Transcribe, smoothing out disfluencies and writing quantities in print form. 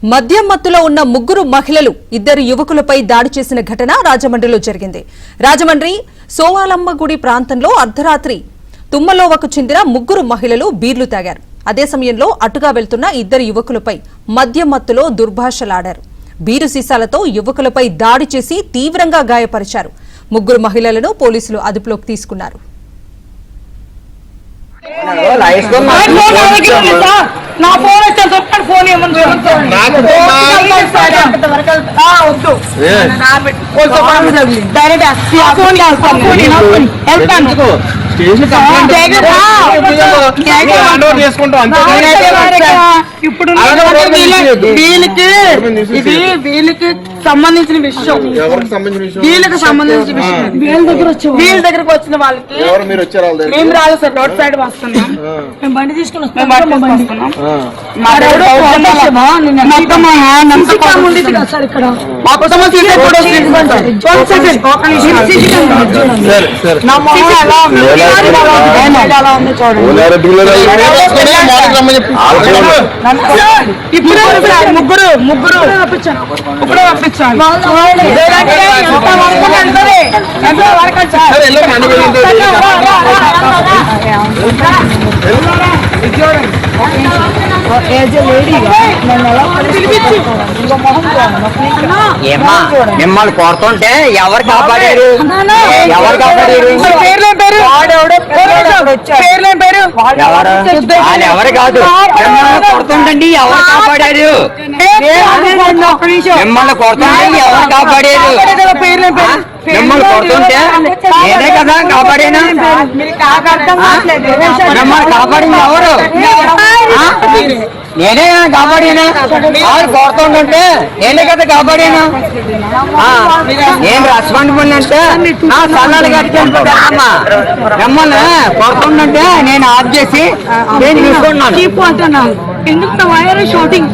మద్యం మత్తులో ఉన్న ముగ్గురు మహిళలు ఇద్దరు యువకులపై దాడి చేసిన ఘటన రాజమండ్రిలో జరిగింది. రాజమండ్రి సోవాలమ్మ గుడి ప్రాంతంలో అర్ధరాత్రి తుమ్మలోవకు చెందిన ముగ్గురు మహిళలు బీర్లు తాగారు. అదే సమయంలో అటుగా వెళ్తున్న ఇద్దరు యువకులపై మద్యం మత్తులో దుర్భాషలాడారు. బీరు సీసాలతో యువకులపై దాడి చేసి తీవ్రంగా గాయపరిచారు. ముగ్గురు మహిళలను పోలీసులు అదుపులోకి తీసుకున్నారు. నా ఫోన్ వచ్చా ఫోన్ ఇప్పుడు వీళ్ళకి సంబంధించిన విషయం, వీళ్ళకి సంబంధించిన విషయం. వీళ్ళ దగ్గరకు వచ్చిన వాళ్ళకి మేము రాలేదు సార్, రోడ్ సైడ్ వస్తున్నాం. మేము బండి తీసుకున్నాం. ముగ్గురు ఇప్పుడు పంపించాలి. మిమ్మల్ని కొడుతుంటే ఎవరు కాపాడారు? ఎవరు కాపాడారు? ఎవరు కాదు, కొడుతుంటండి ఎవరు కాపాడారు? మిమ్మల్ని కొడుతుంటే ఎవరు కాపాడారు? మిమ్మల్ని కొడుతుంటే నేనే కదా కాపాడేనా? మిమ్మల్ని కాపాడింది ఎవరు? నేనే కాపాడేనా? కొడుతుంటే నేనే కదా కాపాడేనా? నేను రెస్పాన్సిబుల్ అంటే నా సన్నాలు కట్టుకుంటున్నామ్మా. మిమ్మల్ని కొడుతుంటే నేను ఆఫ్ చేసి నేను చూసుకుంటున్నాను. ఎందుకు షూటింగ్